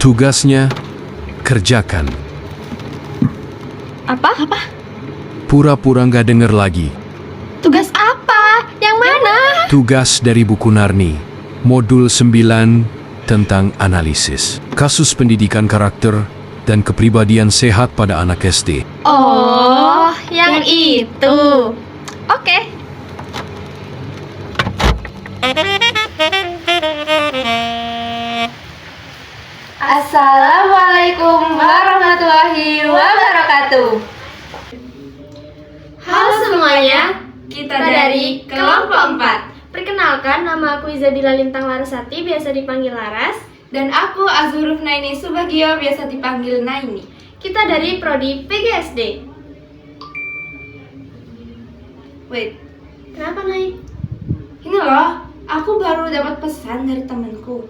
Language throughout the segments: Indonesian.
Tugasnya, kerjakan. Apa? Pura-pura nggak denger lagi. Tugas apa? Yang mana? Tugas dari buku Narni, modul 9 tentang analisis. Kasus pendidikan karakter dan kepribadian sehat pada anak SD. Oh, yang itu. Oke. Assalamualaikum warahmatullahi wabarakatuh. Halo semuanya, kita dari kelompok 4. Perkenalkan, nama aku Izadila Lintang Larasati, biasa dipanggil Laras. Dan aku Azhuruf Naini Subagio, biasa dipanggil Naini. Kita dari Prodi PGSD. Wait, Kenapa, Nay? ini loh, aku baru dapat pesan dari temanku.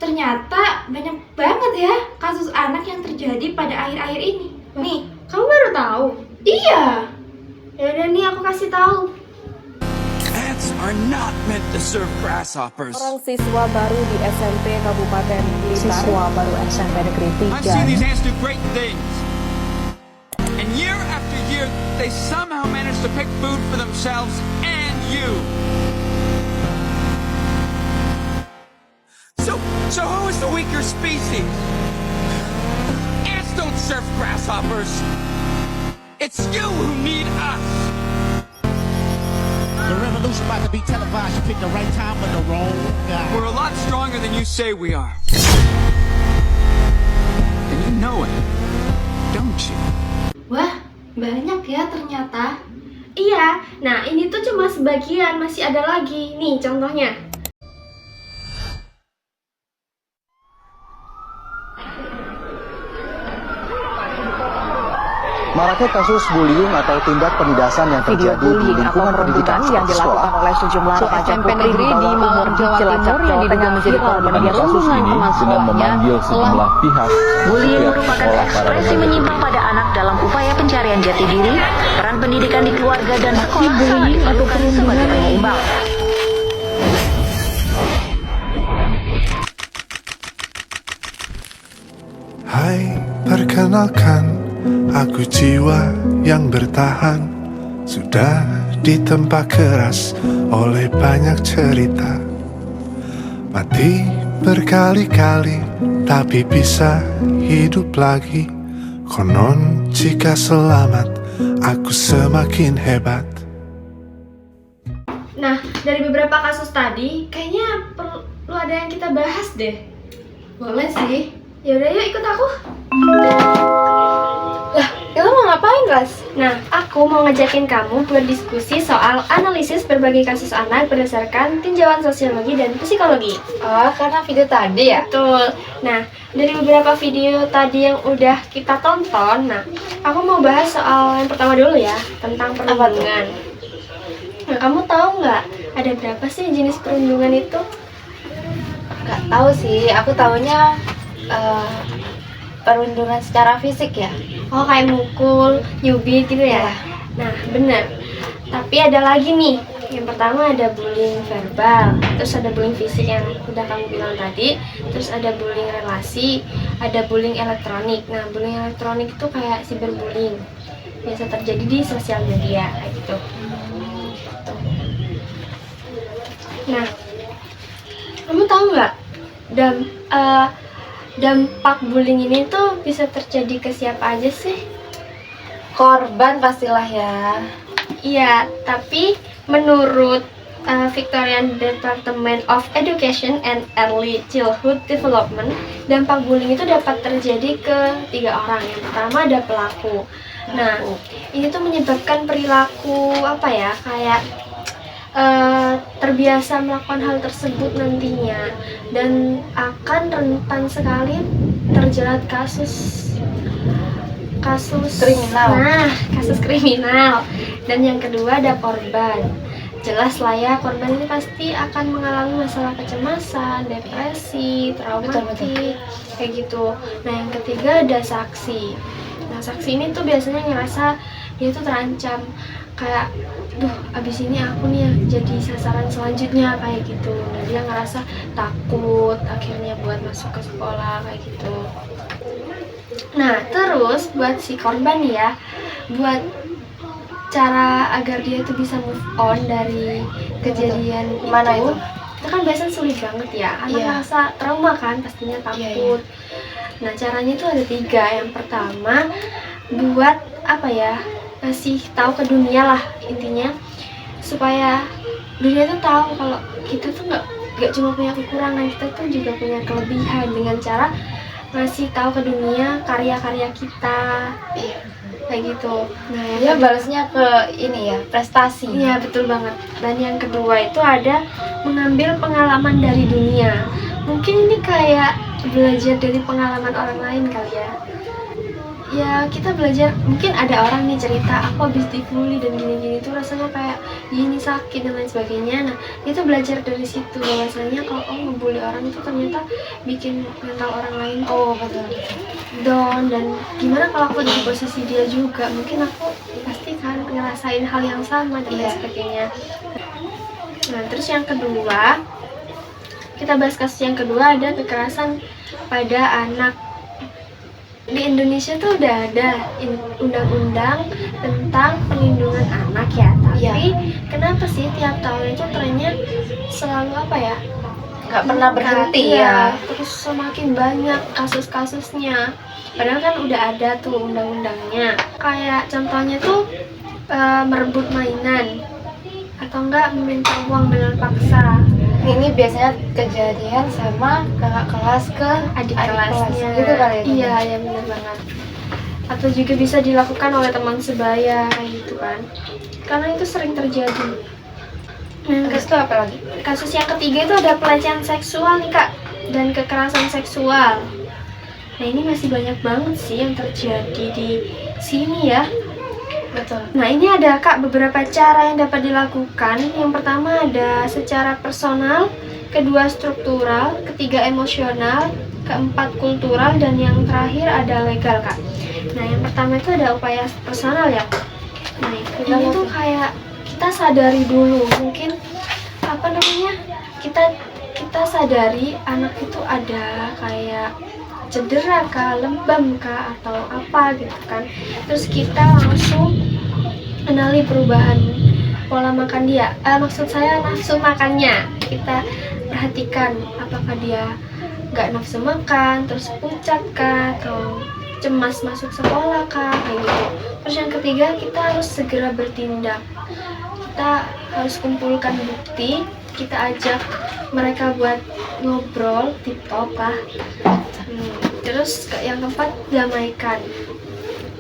Ternyata banyak banget ya kasus anak yang terjadi pada akhir-akhir ini. Nih, Kamu baru tahu? iya. Ya udah nih, aku kasih tahu. Ants are not meant to serve grasshoppers. Orang siswa baru di SMP Kabupaten Blitar. Siswa baru SMP Negeri I've seen 3 these ants do great things. And year after year, they somehow manage to pick food for themselves and you. So who is the weaker species? Ants don't serve grasshoppers. It's you who need us. The revolution about to be televised. You picked the right time but the wrong guy. We're a lot stronger than you say we are. And you know it, don't you? Wah, banyak ya ternyata. Iya, nah ini tuh cuma sebagian, masih ada lagi. Nih contohnya. Maraknya kasus bullying atau tindak penindasan yang video terjadi di bullying atau lingkungan pendidikan perundungan yang seperti sekolah. dilakukan oleh sejumlah remaja SMP putri negeri di di bawah Malang, umur Jawa Cilacap, Timur yang Jawa diduga Tengah menjadi viral korban perundungan kasus ini teman dengan sekolahnya memanggil sejumlah pihak. Bullying setiap merupakan sekolah pada ekspresi remaja menyimpang pada anak dalam upaya pencarian jati diri. Peran pendidikan di keluarga dan sekolah sangat diperlukan sebagai penyeimbang. Hai, perkenalkan, aku jiwa yang bertahan. Sudah ditempa keras oleh banyak cerita. Mati berkali-kali, tapi bisa hidup lagi. Konon jika selamat, aku semakin hebat. Nah, dari beberapa kasus tadi, kayaknya perlu ada yang kita bahas deh. Boleh sih. Yaudah yuk, ikut aku. Lah, kita mau ngapain, Ras? Nah, aku mau ngajakin kamu berdiskusi soal analisis berbagai kasus anak berdasarkan tinjauan sosiologi dan psikologi. Oh, karena video tadi ya? Betul. Nah, dari beberapa video tadi yang udah kita tonton, nah, aku mau bahas soal yang pertama dulu ya, tentang perundungan. Nah, kamu tahu nggak ada berapa sih jenis perundungan itu? Nggak tahu sih, aku taunya perundungan secara fisik ya. Oh, kayak mukul, nyubit gitu ya? Nah, bener. Tapi ada lagi nih. Yang pertama ada bullying verbal, terus ada bullying fisik yang udah kamu bilang tadi, terus ada bullying relasi, ada bullying elektronik. Nah, bullying elektronik itu kayak cyberbullying. Biasa terjadi di sosial media, kayak gitu. Tuh. Nah, kamu tahu nggak dampak bullying ini tuh bisa terjadi ke siapa aja sih? Korban pastilah ya. Iya, tapi menurut Victorian Department of Education and Early Childhood Development, dampak bullying itu dapat terjadi ke 3 orang. Yang pertama ada pelaku. Nah, ini tuh menyebabkan perilaku kayak terbiasa melakukan hal tersebut nantinya dan akan rentan sekali terjerat kasus kriminal. Nah, kasus kriminal. Dan yang kedua ada korban. Jelas lah ya, korban ini pasti akan mengalami masalah kecemasan, depresi, traumatik, kayak gitu. Nah, yang ketiga ada saksi. Nah, saksi ini tuh biasanya ngerasa dia tuh terancam kayak abis ini aku nih yang jadi sasaran selanjutnya kayak gitu. Nah dia ngerasa takut akhirnya buat masuk ke sekolah kayak gitu. Nah terus buat si korban ya, buat cara agar dia tuh bisa move on dari kejadian Gimana itu kan biasanya sulit banget ya. Anak merasa trauma kan, pastinya takut. Nah caranya tuh ada 3. Yang pertama buat ngasih tahu ke dunia lah intinya, supaya dunia tuh tahu kalau kita tuh nggak cuma punya kekurangan, kita tuh juga punya kelebihan, dengan cara ngasih tahu ke dunia karya-karya kita kayak gitu. Nah Dia balasnya ke ini ya, prestasi. iya betul banget. Dan yang kedua itu ada mengambil pengalaman dari dunia. Mungkin ini kayak belajar dari pengalaman orang lain kali ya. Ya kita belajar, mungkin ada orang nih cerita aku habis dibully dan gini-gini tuh rasanya kayak gini sakit dan lain sebagainya. Nah itu belajar dari situ bahwasanya kalau ngebully orang itu ternyata bikin mental orang lain Betul. down, dan gimana kalau aku di posisi dia juga, mungkin aku pasti kan ngerasain hal yang sama dan lain sebagainya. Nah terus yang kedua, kita bahas kasus yang kedua, ada kekerasan pada anak. Di Indonesia tuh udah ada undang-undang tentang perlindungan anak ya, tapi kenapa sih tiap tahun itu trennya selalu Nggak pernah berhenti ya. Terus semakin banyak kasus-kasusnya, padahal kan udah ada tuh undang-undangnya. Kayak contohnya tuh merebut mainan atau enggak meminta uang dengan paksa. Ini biasanya kejadian sama kakak kelas ke Adik kelasnya gitu kali ya. Iya ya benar banget. Atau juga bisa dilakukan oleh teman sebaya kayak gitu kan, karena itu sering terjadi. Terus itu apa lagi? Kasus yang ketiga itu ada pelecehan seksual nih kak, dan kekerasan seksual. Nah ini masih banyak banget sih yang terjadi di sini ya. Betul. Nah ini ada kak beberapa cara yang dapat dilakukan. Yang pertama ada secara personal, kedua struktural, ketiga emosional, keempat kultural, dan yang terakhir ada legal kak. Nah yang pertama itu ada upaya personal ya. Nah ini tuh kayak kita sadari dulu, mungkin kita sadari anak itu ada kayak cedera kah, lebam kah, atau apa gitu kan. Terus kita langsung kenali perubahan pola makan dia, maksud saya nafsu makannya. Kita perhatikan apakah dia nggak nafsu makan, terus pucat kah, atau cemas masuk sekolah kah, kayak gitu. Terus yang ketiga, kita harus segera bertindak. Kita harus kumpulkan bukti, kita ajak mereka buat ngobrol, tip-top lah. Terus yang keempat, damaikan.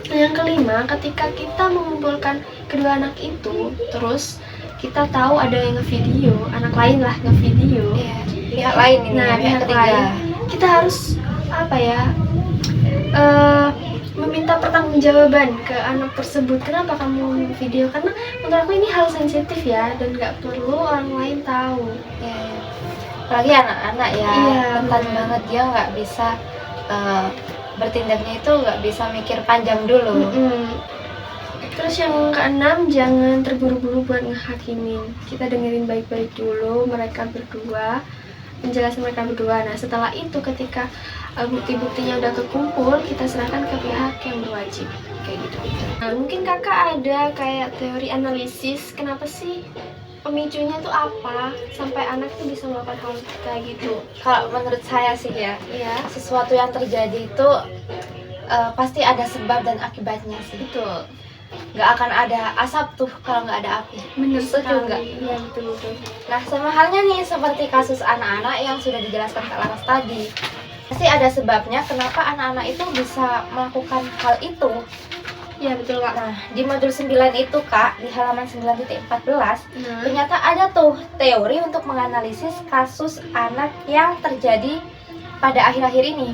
Yang kelima, ketika kita mengumpulkan kedua anak itu, terus kita tahu ada yang ngevideo, anak lain lah ngevideo. Pihak lain ini. Nah, pihak lain. Kita harus meminta pertanggungjawaban ke anak tersebut. Kenapa kamu video? Karena menurut aku ini hal sensitif ya, dan nggak perlu orang lain tahu. Apalagi anak-anak ya, rentan banget, dia nggak bisa bertindaknya itu nggak bisa mikir panjang dulu. Terus yang keenam, jangan terburu-buru buat ngehakimin. Kita dengerin baik-baik dulu mereka berdua, penjelasan mereka berdua. Nah setelah itu ketika bukti-buktinya udah kekumpul, kita serahkan ke pihak yang berwajib kayak gitu. Nah mungkin kakak ada kayak teori analisis, kenapa sih pemicunya tuh apa sampai anak tuh bisa melakukan hal kayak gitu? Kalau menurut saya sih ya, sesuatu yang terjadi itu pasti ada sebab dan akibatnya sih. Betul. Nggak akan ada asap tuh kalau nggak ada api. Bener Setuju nggak? Iya betul. Nah sama halnya nih seperti kasus anak-anak yang sudah dijelaskan Kak Laras tadi, pasti ada sebabnya kenapa anak-anak itu bisa melakukan hal itu. Iya betul kak. Nah di modul 9 itu kak, di halaman 9.14 ternyata ada tuh teori untuk menganalisis kasus anak yang terjadi pada akhir-akhir ini.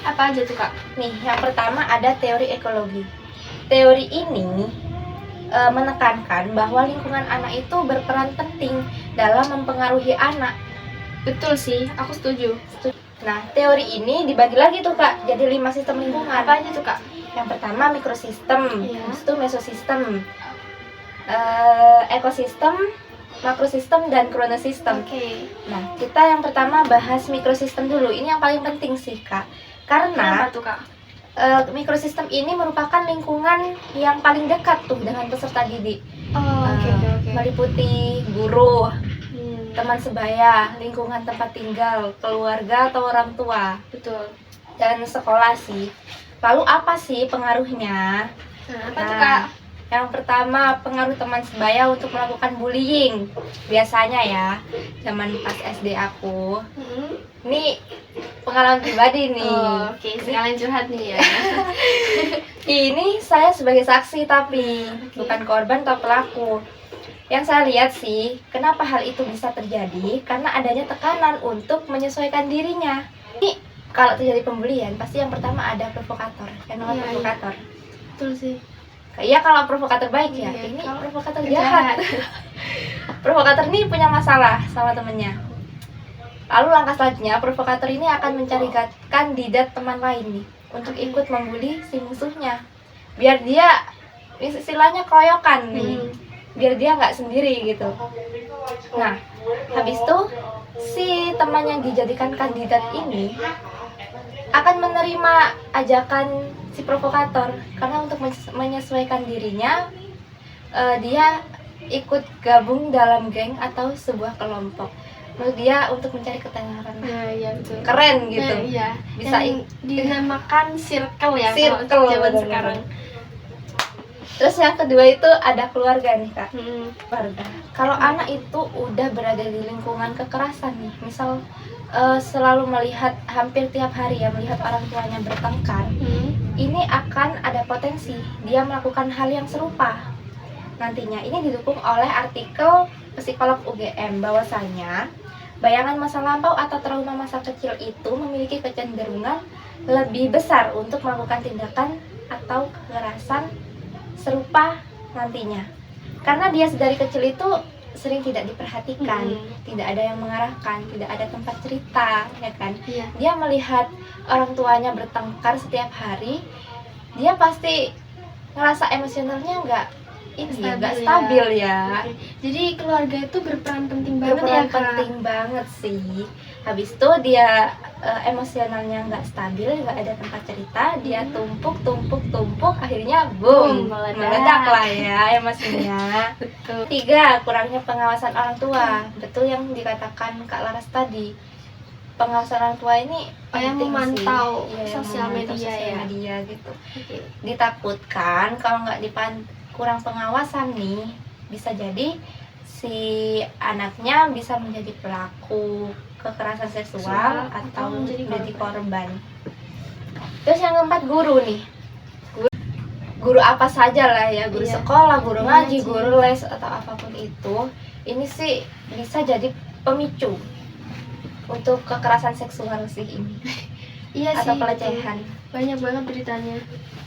Apa aja tuh kak? Nih yang pertama ada teori ekologi. Teori ini menekankan bahwa lingkungan anak itu berperan penting dalam mempengaruhi anak. Betul sih, aku setuju. Nah, teori ini dibagi lagi tuh kak, jadi 5 sistem lingkungan. Apa aja tuh kak? Yang pertama mikrosistem, habis itu mesosistem, ekosistem, makrosistem, dan kronosistem. Oke. Nah, kita yang pertama bahas mikrosistem dulu. Ini yang paling penting sih, Kak. Karena Kenapa tuh, Kak? mikrosistem ini merupakan lingkungan yang paling dekat tuh dengan peserta didik. Oh, oke. Meliputi guru, Hmm, teman sebaya, lingkungan tempat tinggal, keluarga atau orang tua, betul. dan sekolah sih. Lalu apa sih pengaruhnya? Nah, apa tuh, Kak? Yang pertama, pengaruh teman sebaya untuk melakukan bullying. Biasanya ya, zaman pas SD aku. Hmm. Ini pengalaman pribadi nih. Oh, oke, sekalian curhat nih ya. Ini saya sebagai saksi tapi bukan korban atau pelaku. Yang saya lihat sih, kenapa hal itu bisa terjadi? Karena adanya tekanan untuk menyesuaikan dirinya. Ini kalau terjadi pembulian, pasti yang pertama ada provokator. Yang namanya Iya, provokator. Betul sih. Iya, kalau provokator baik ya. Iya, Ini kalau provokator jahat. Provokator ini punya masalah sama temennya. Lalu langkah selanjutnya, provokator ini akan mencari kandidat teman lain nih untuk ikut membuli si musuhnya. Biar dia istilahnya keroyokan nih. Biar dia nggak sendiri gitu. Nah, habis itu si teman yang dijadikan kandidat ini akan menerima ajakan si provokator karena untuk menyesuaikan dirinya dia ikut gabung dalam geng atau sebuah kelompok. Menurut dia untuk mencari ketenaran. Nah, iya betul. Keren gitu. Nah, iya. Bisa Yang dinamakan circle ya. Circle, kalau zaman bener-bener. sekarang. Terus yang kedua itu ada keluarga nih, Kak. Keluarga. Kalau anak itu udah berada di lingkungan kekerasan nih, misal selalu melihat hampir tiap hari ya melihat orang tuanya bertengkar, ini akan ada potensi dia melakukan hal yang serupa nantinya. Ini didukung oleh artikel psikolog UGM bahwasanya bayangan masa lampau atau trauma masa kecil itu memiliki kecenderungan lebih besar untuk melakukan tindakan atau kekerasan serupa nantinya. Karena dia dari kecil itu sering tidak diperhatikan, tidak ada yang mengarahkan, tidak ada tempat cerita, ya kan? Iya. Dia melihat orang tuanya bertengkar setiap hari, dia pasti ngerasa emosionalnya nggak stabil ya. Oke. Jadi keluarga itu berperan penting banget Berperan ya, Kak. penting banget sih. Habis itu dia emosionalnya nggak stabil, nggak ada tempat cerita, dia tumpuk, akhirnya boom, meledak lah ya emosinya. Betul. 3, kurangnya pengawasan orang tua. Betul yang dikatakan Kak Laras tadi. Pengawasan orang tua ini Yang penting memantau sih. Iya, yang sosial memantau media sosial ya. media gitu. Oke. Ditakutkan kalau nggak kurang pengawasan nih, bisa jadi si anaknya bisa menjadi pelaku kekerasan seksual atau menjadi korban. Terus yang keempat, guru nih. Guru apa saja lah ya, guru Iya. sekolah, guru ngaji, guru les atau apapun itu, ini sih bisa jadi pemicu untuk kekerasan seksual sih ini. Iya Atau sih. pelecehan. Banyak banget beritanya.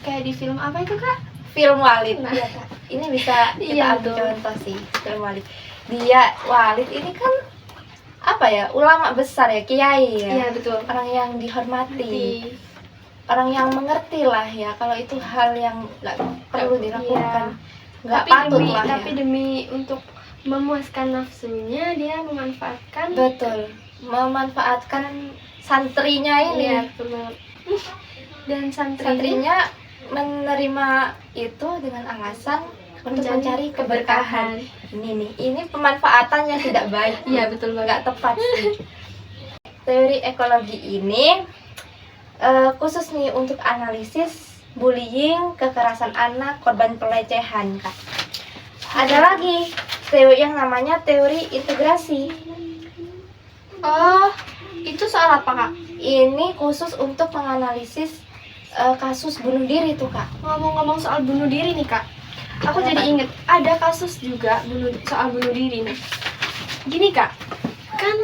Kayak di film apa itu, Kak? Film Walid. Nah. Iya, Kak. Ini bisa kita Iya, ambil betul. contoh sih, film Walid. Dia Walid ini kan apa ya, ulama besar ya, kiai ya. Iya, betul. Orang yang dihormati, Di orang yang mengerti lah ya kalau itu hal yang nggak perlu dilakukan, nggak tapi patut demi, lah ya. tapi demi untuk memuaskan nafsunya dia memanfaatkan. Betul, memanfaatkan santrinya ini. Iya, betul banget. Dan Santrinya menerima itu dengan alasan untuk mencari keberkahan. Ini pemanfaatan yang tidak baik. Iya, betul banget. Nggak tepat sih. Teori ekologi ini khusus nih untuk analisis bullying, kekerasan anak, korban pelecehan, Kak. Ada lagi teori yang namanya teori integrasi. Oh, itu soal apa, Kak? Ini khusus untuk menganalisis kasus bunuh diri tuh, Kak. Ngomong-ngomong soal bunuh diri nih, Kak, aku Kenapa? jadi inget ada kasus juga soal bunuh diri nih. Gini, Kak, kan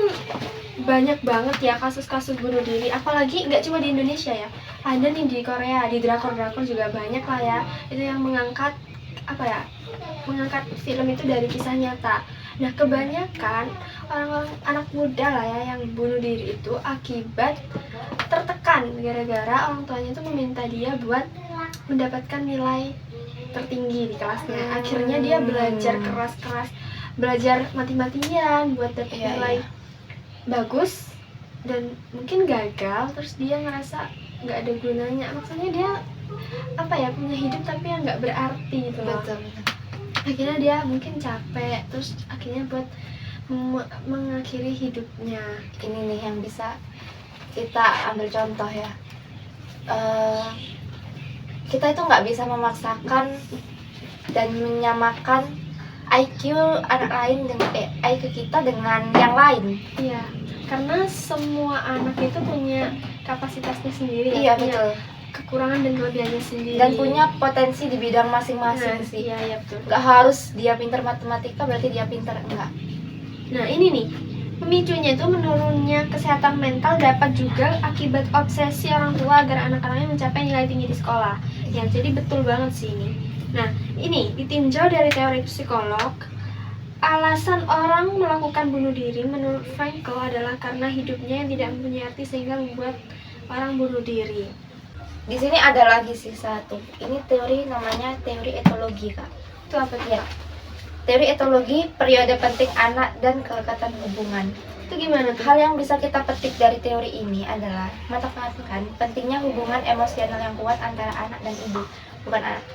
banyak banget ya kasus-kasus bunuh diri, apalagi nggak cuma di Indonesia ya, ada nih di Korea, di drakor-drakor juga banyak lah ya, itu yang mengangkat mengangkat film itu dari kisah nyata. Nah, kebanyakan orang-orang anak muda lah ya yang bunuh diri itu akibat tertekan gara-gara orang tuanya itu meminta dia buat mendapatkan nilai tertinggi di kelasnya. Akhirnya dia belajar keras-keras, belajar mati-matian buat dapat nilai bagus, dan mungkin gagal, terus dia ngerasa nggak ada gunanya. Maksudnya dia punya hidup tapi yang nggak berarti gitu loh. Betul. Akhirnya dia mungkin capek, terus akhirnya buat mengakhiri hidupnya. Ini nih yang bisa kita ambil contoh ya. Kita itu nggak bisa memaksakan dan menyamakan IQ anak lain dengan IQ kita dengan yang lain. Iya, karena semua anak itu punya kapasitasnya sendiri. Iya, punya betul. kekurangan dan kelebihannya sendiri. Dan punya potensi di bidang masing-masing sih. Iya, betul. Nggak harus dia pintar matematika berarti dia pintar, enggak. Nah, ini nih, pemicunya itu menurunnya kesehatan mental dapat juga akibat obsesi orang tua agar anak-anaknya mencapai nilai tinggi di sekolah. Ya, jadi betul banget sih ini. Nah, ini ditinjau dari teori psikolog, alasan orang melakukan bunuh diri menurut Frankl adalah karena hidupnya yang tidak mempunyai arti sehingga membuat orang bunuh diri. Di sini ada lagi sih satu. Ini teori namanya teori etologi, Kak. Itu apa tuh? Ya. Teori etologi, periode penting anak dan kelekatan hubungan. Itu gimana tuh? Hal yang bisa kita petik dari teori ini adalah menekankan pentingnya hubungan emosional yang kuat antara anak dan ibu.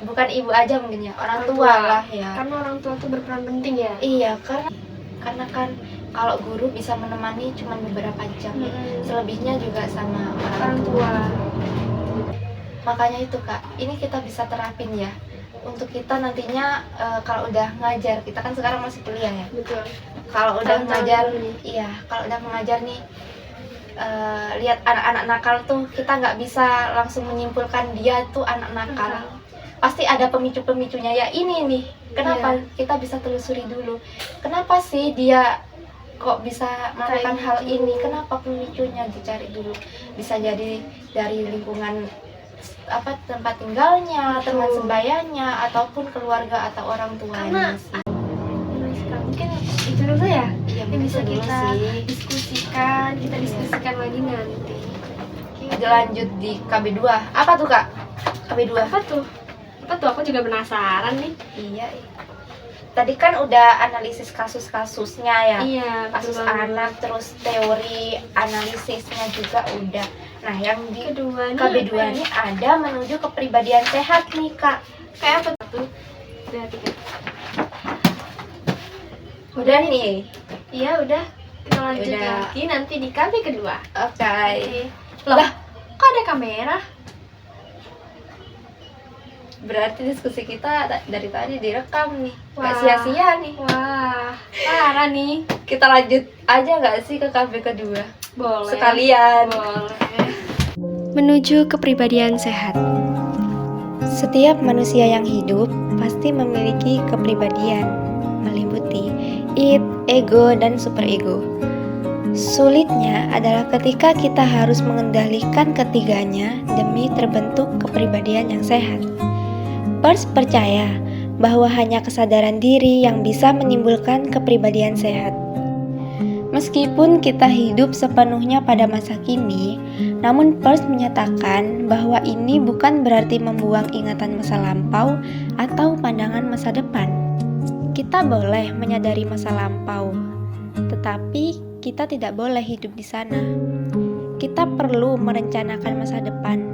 Bukan ibu aja mungkin ya, orang tua lah ya. Karena orang tua tuh berperan penting ya. Iya, karena kan kalau guru bisa menemani cuma beberapa jam, selebihnya juga sama orang tua. Makanya itu, Kak, ini kita bisa terapin ya. Untuk kita nantinya kalau udah ngajar, kita kan sekarang masih kuliah ya. Betul. Kalau udah ngajar, kalau udah mengajar nih, lihat anak-anak nakal tuh, kita nggak bisa langsung menyimpulkan dia tuh anak nakal. Pasti ada pemicu-pemicunya ya. Ini nih, kenapa kita bisa telusuri dulu. Kenapa sih dia kok bisa melakukan hal ini? Kenapa pemicunya dicari dulu? Bisa jadi dari lingkungan tempat tinggalnya, teman sebayanya, ataupun keluarga atau orang tuanya sih. Mungkin itu dulu ya, Iya, yang bisa betul kita sih. diskusikan lagi nanti. Lanjut di KB2. Apa tuh, Kak? KB2. Apa tuh? Aku juga penasaran nih. Iya. Tadi kan udah analisis kasus-kasusnya ya. Iya, Kasus betul. anak, terus teori analisisnya juga udah. Nah, yang di Kedua nih KB2 apa ya? ini ada menuju kepribadian sehat nih, Kak. Kayak apa tuh? Udah 3. Udah nih. Iya, udah. Kita lanjut Udah. lagi nanti di KB kedua. Oke. Loh, kok ada kamera? Berarti diskusi kita dari tadi direkam nih. Nggak Wah. sia-sia nih. Wah, parah nih. Kita lanjut aja nggak sih ke KB kedua? Boleh. Sekalian. Boleh. Menuju kepribadian sehat. Setiap manusia yang hidup pasti memiliki kepribadian, meliputi id, ego, dan superego. Sulitnya adalah ketika kita harus mengendalikan ketiganya demi terbentuk kepribadian yang sehat. Peirce percaya bahwa hanya kesadaran diri yang bisa menimbulkan kepribadian sehat. Meskipun kita hidup sepenuhnya pada masa kini, namun Peirce menyatakan bahwa ini bukan berarti membuang ingatan masa lampau atau pandangan masa depan. Kita boleh menyadari masa lampau, tetapi kita tidak boleh hidup di sana. Kita perlu merencanakan masa depan,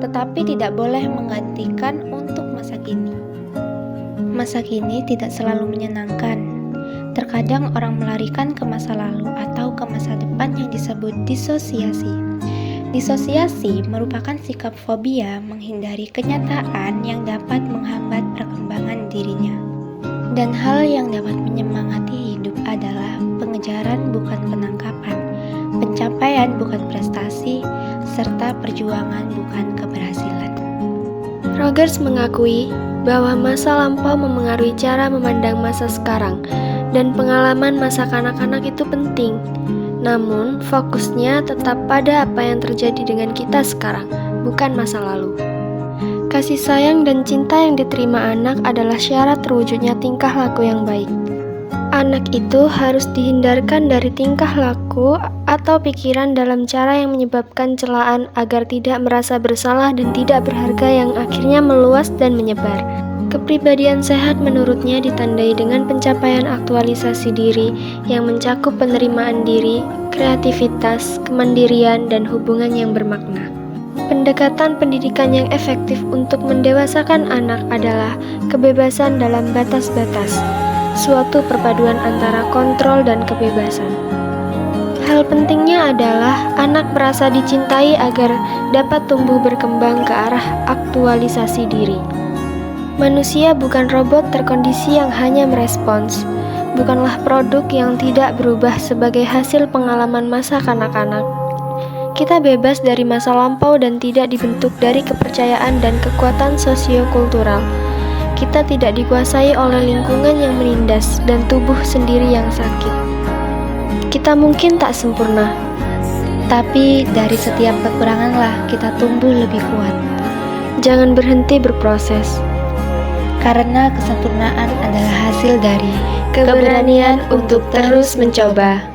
tetapi tidak boleh menggantikan untuk masa kini. Masa kini tidak selalu menyenangkan. Terkadang orang melarikan ke masa lalu atau ke masa depan yang disebut disosiasi. Disosiasi merupakan sikap fobia menghindari kenyataan yang dapat menghambat perkembangan dirinya. Dan hal yang dapat menyemangati hidup adalah pengejaran bukan penangkapan, pencapaian bukan prestasi, serta perjuangan bukan keberhasilan. Rogers mengakui bahwa masa lampau memengaruhi cara memandang masa sekarang, dan pengalaman masa kanak-kanak itu penting. Namun, fokusnya tetap pada apa yang terjadi dengan kita sekarang, bukan masa lalu. Kasih sayang dan cinta yang diterima anak adalah syarat terwujudnya tingkah laku yang baik. Anak itu harus dihindarkan dari tingkah laku atau pikiran dalam cara yang menyebabkan celaan agar tidak merasa bersalah dan tidak berharga yang akhirnya meluas dan menyebar. Kepribadian sehat menurutnya ditandai dengan pencapaian aktualisasi diri yang mencakup penerimaan diri, kreativitas, kemandirian, dan hubungan yang bermakna. Pendekatan pendidikan yang efektif untuk mendewasakan anak adalah kebebasan dalam batas-batas, suatu perpaduan antara kontrol dan kebebasan. Hal pentingnya adalah anak merasa dicintai agar dapat tumbuh berkembang ke arah aktualisasi diri. Manusia bukan robot terkondisi yang hanya merespons, bukanlah produk yang tidak berubah sebagai hasil pengalaman masa kanak-kanak. Kita bebas dari masa lampau dan tidak dibentuk dari kepercayaan dan kekuatan sosiokultural. Kita tidak dikuasai oleh lingkungan yang menindas dan tubuh sendiri yang sakit. Kita mungkin tak sempurna, tapi dari setiap kekuranganlah kita tumbuh lebih kuat. Jangan berhenti berproses, karena kesempurnaan adalah hasil dari keberanian untuk terus mencoba.